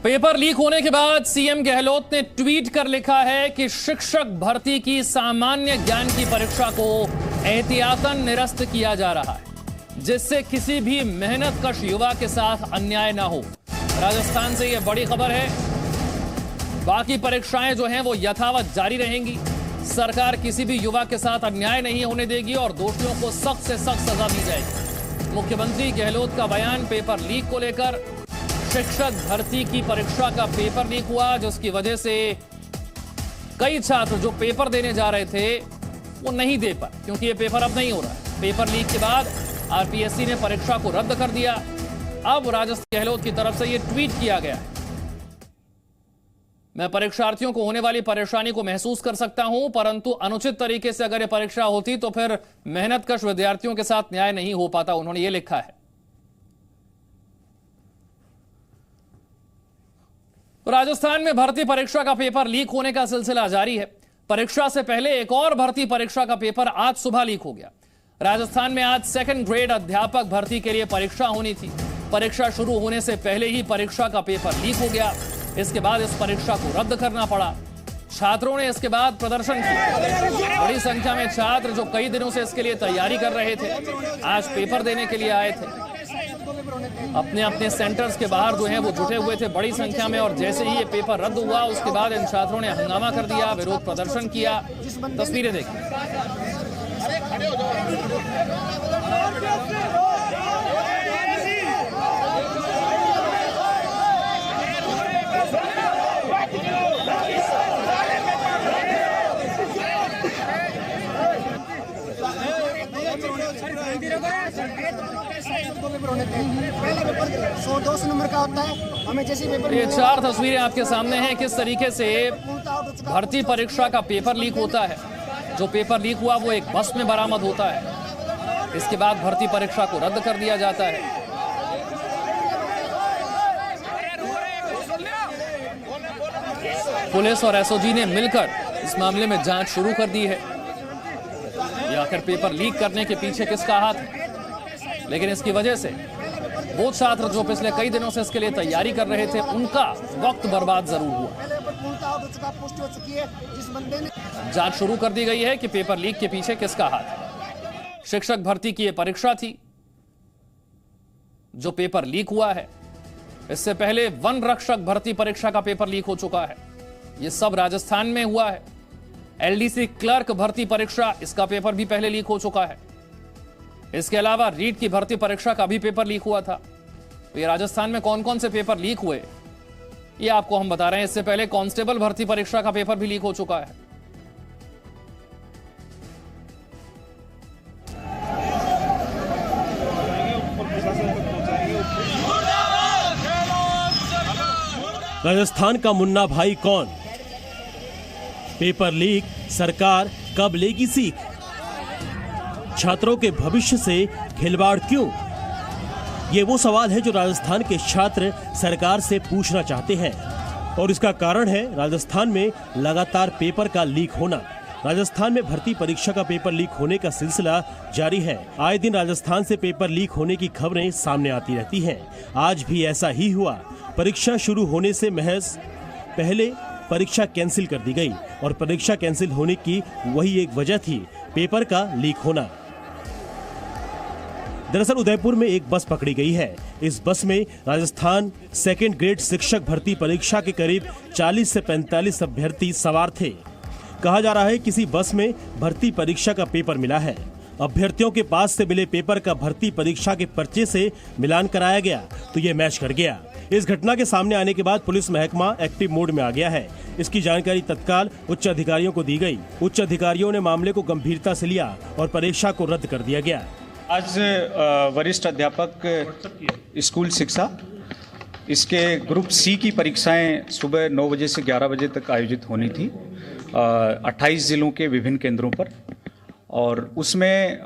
Paper leak होने के बाद सीएम गहलोत ने ट्वीट कर लिखा है कि शिक्षक भर्ती की सामान्य ज्ञान की परीक्षा को एहतियातन निरस्त किया जा रहा है, जिससे किसी भी मेहनतकश युवा के साथ अन्याय ना हो। राजस्थान से यह बड़ी खबर है। बाकी परीक्षाएं जो हैं वो यथावत जारी रहेंगी। सरकार किसी भी युवा के साथ अन्याय नहीं होने देगी और दोषियों को सख्त से सख्त सजा दी जाएगी। मुख्यमंत्री गहलोत का बयान पेपर लीक को लेकर। शिक्षक भर्ती की परीक्षा का पेपर लीक हुआ, जिसकी वजह से कई छात्र जो पेपर देने जा रहे थे वो नहीं दे पाए, क्योंकि ये पेपर अब नहीं हो रहा है। पेपर लीक के बाद आरपीएससी ने परीक्षा को रद्द कर दिया। अब राजस्थान गहलोत की तरफ से ये ट्वीट किया गया है, मैं परीक्षार्थियों को होने वाली परेशानी को महसूस कर सकता हूं, परंतु अनुचित तरीके से अगर ये परीक्षा होती तो फिर मेहनतकश विद्यार्थियों के साथ न्याय नहीं हो पाता। उन्होंने ये लिखा है। राजस्थान में भर्ती परीक्षा का पेपर लीक होने का सिलसिला जारी है। परीक्षा से पहले एक और भर्ती परीक्षा का पेपर आज सुबह लीक हो गया। राजस्थान में आज सेकंड ग्रेड अध्यापक भर्ती के लिए परीक्षा होनी थी। परीक्षा शुरू होने से पहले ही परीक्षा का पेपर लीक हो गया। इसके बाद इस परीक्षा को रद्द करना पड़ा। छात्रों ने इसके बाद प्रदर्शन किया। बड़ी संख्या में छात्र जो कई दिनों से इसके लिए तैयारी कर रहे थे, आज पेपर देने के लिए आए थे। अपने अपने सेंटर्स के बाहर जो हैं वो जुटे हुए थे बड़ी संख्या में, और जैसे ही ये पेपर रद्द हुआ उसके बाद इन छात्रों ने हंगामा कर दिया, विरोध प्रदर्शन किया। तस्वीरें देखिए। नंबर का होता है, हमें जैसे पेपर। ये चार तस्वीरें आपके सामने हैं, किस तरीके से भर्ती परीक्षा का पेपर लीक होता है। जो पेपर लीक हुआ वो एक बस में बरामद होता है। इसके बाद भर्ती परीक्षा को रद्द कर दिया जाता है। पुलिस और एसओजी ने मिलकर इस मामले में जांच शुरू कर दी है। या आखिर पेपर लीक करने के पीछे किसका हाथ है, लेकिन इसकी वजह से वो छात्र जो पिछले कई दिनों से इसके लिए तैयारी कर रहे थे उनका वक्त बर्बाद जरूर हुआ। जांच शुरू कर दी गई है कि पेपर लीक के पीछे किसका हाथ है। शिक्षक भर्ती की यह परीक्षा थी जो पेपर लीक हुआ है। इससे पहले वन रक्षक भर्ती परीक्षा का पेपर लीक हो चुका है। यह सब राजस्थान में हुआ है। एलडीसी क्लर्क भर्ती परीक्षा, इसका पेपर भी पहले लीक हो चुका है। इसके अलावा रीट की भर्ती परीक्षा का भी पेपर लीक हुआ था। तो ये राजस्थान में कौन कौन से पेपर लीक हुए ये आपको हम बता रहे हैं। इससे पहले कांस्टेबल भर्ती परीक्षा का पेपर भी लीक हो चुका है। राजस्थान का मुन्ना भाई कौन? पेपर लीक, सरकार कब लेगी सीख? छात्रों के भविष्य से खिलवाड़ क्यों? ये वो सवाल है जो राजस्थान के छात्र सरकार से पूछना चाहते हैं, और इसका कारण है राजस्थान में लगातार पेपर का लीक होना। राजस्थान में भर्ती परीक्षा का पेपर लीक होने का सिलसिला जारी है। आए दिन राजस्थान से पेपर लीक होने की खबरें सामने आती रहती हैं। आज भी ऐसा ही हुआ। परीक्षा शुरू होने से महज पहले परीक्षा कैंसिल कर दी गई, और परीक्षा कैंसिल होने की वही एक वजह थी, पेपर का लीक होना। दरअसल उदयपुर में एक बस पकड़ी गई है। इस बस में राजस्थान सेकंड ग्रेड शिक्षक भर्ती परीक्षा के करीब 40 से 45 अभ्यर्थी सवार थे। कहा जा रहा है किसी बस में भर्ती परीक्षा का पेपर मिला है। अभ्यर्थियों के पास से मिले पेपर का भर्ती परीक्षा के पर्चे से मिलान कराया गया तो ये मैच कर गया। इस घटना के सामने आने के बाद पुलिस महकमा एक्टिव मोड में आ गया है। इसकी जानकारी तत्काल उच्च अधिकारियों को दी गई। उच्च अधिकारियों ने मामले को गंभीरता से लिया और परीक्षा को रद्द कर दिया गया। आज वरिष्ठ अध्यापक स्कूल शिक्षा इसके ग्रुप सी की परीक्षाएं सुबह 9 बजे से 11 बजे तक आयोजित होनी थी 28 जिलों के विभिन्न केंद्रों पर, और उसमें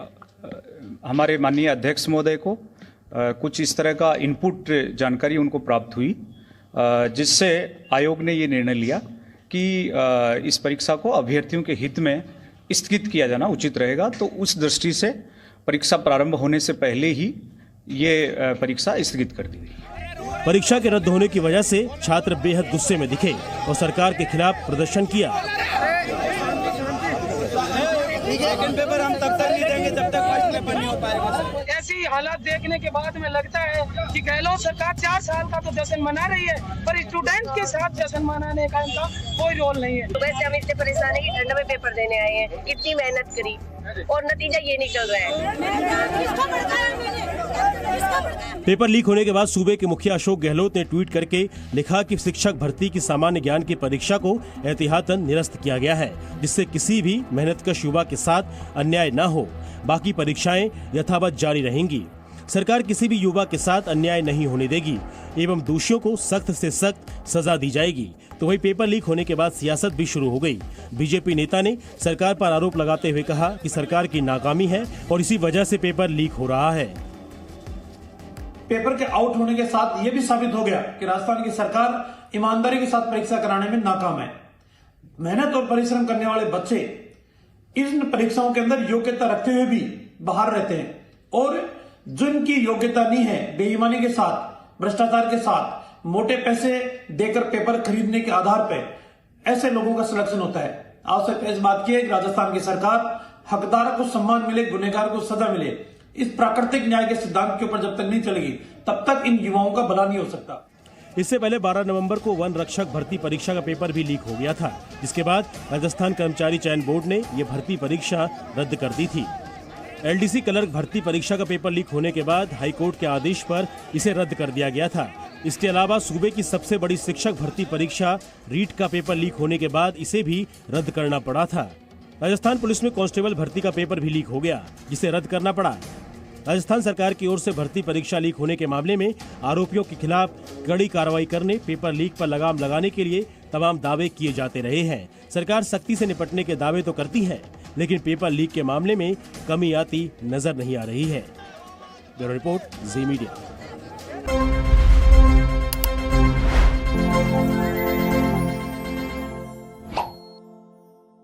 हमारे माननीय अध्यक्ष महोदय को कुछ इस तरह का इनपुट जानकारी उनको प्राप्त हुई, जिससे आयोग ने ये निर्णय लिया कि इस परीक्षा को अभ्यर्थियों के हित में स्थगित किया जाना उचित रहेगा। तो उस दृष्टि से परीक्षा प्रारंभ होने से पहले ही ये परीक्षा स्थगित कर दी गई। परीक्षा के रद्द होने की वजह से छात्र बेहद गुस्से में दिखे और सरकार के खिलाफ प्रदर्शन किया। सेकंड पेपर हम तब तक नहीं देंगे जब तक फर्स्ट पेपर नहीं हो पाएगा। ऐसी हालात देखने के बाद में लगता है कि गहलोत सरकार 4 साल का तो जश्न मना रही है, पर स्टूडेंट के साथ जश्न मनाने का इनका कोई रोल नहीं है। वैसे हम इतने परेशान है कि ठंड में पेपर देने आए हैं, इतनी मेहनत करी और नतीजा ये निकल रहा है। पेपर लीक होने के बाद सूबे के मुखिया अशोक गहलोत ने ट्वीट करके लिखा कि शिक्षक भर्ती की सामान्य ज्ञान की परीक्षा को एहतियातन निरस्त किया गया है, जिससे किसी भी मेहनतकश युवा के साथ अन्याय न हो। बाकी परीक्षाएं यथावत जारी रहेंगी। सरकार किसी भी युवा के साथ अन्याय नहीं होने देगी एवं दोषियों को सख्त से सख्त सजा दी जाएगी। तो वही पेपर लीक होने के बाद सियासत भी शुरू हो गई। बीजेपी नेता ने सरकार पर आरोप लगाते हुए कहा कि सरकार की नाकामी है और इसी वजह से पेपर लीक हो रहा है। पेपर के आउट होने के साथ ये भी साबित हो गया कि राजस्थान की सरकार ईमानदारी के साथ परीक्षा कराने में नाकाम है। मेहनत और परिश्रम करने वाले बच्चे इन परीक्षाओं के अंदर योग्यता रखते हुए भी बाहर रहते हैं और जिनकी योग्यता नहीं है, बेईमानी के साथ, भ्रष्टाचार के साथ, मोटे पैसे देकर पेपर खरीदने के आधार पर ऐसे लोगों का सिलेक्शन होता है। आवश्यकता इस बात की है कि राजस्थान की सरकार हकदार को सम्मान मिले, गुनहगार को सजा मिले। इस प्राकृतिक न्याय के सिद्धांत के ऊपर जब तक नहीं चलेगी तब तक इन युवाओं का भला नहीं हो सकता। इससे पहले 12 नवंबर को वन रक्षक भर्ती परीक्षा का पेपर भी लीक हो गया था, जिसके बाद राजस्थान कर्मचारी चयन बोर्ड ने ये भर्ती परीक्षा रद्द कर दी थी। एलडीसी क्लर्क भर्ती परीक्षा का पेपर लीक होने के बाद हाईकोर्ट के आदेश पर इसे रद्द कर दिया गया था। इसके अलावा सूबे की सबसे बड़ी शिक्षक भर्ती परीक्षा रीट का पेपर लीक होने के बाद इसे भी रद्द करना पड़ा था। राजस्थान पुलिस में कांस्टेबल भर्ती का पेपर भी लीक हो गया, जिसे रद्द करना पड़ा। राजस्थान सरकार की ओर से भर्ती परीक्षा लीक होने के मामले में आरोपियों के खिलाफ कड़ी कार्रवाई करने, पेपर लीक पर लगाम लगाने के लिए तमाम दावे किए जाते रहे हैं। सरकार सख्ती से निपटने के दावे तो करती है, लेकिन पेपर लीक के मामले में कमी आती नजर नहीं आ रही है। ब्यूरो रिपोर्ट, जी मीडिया।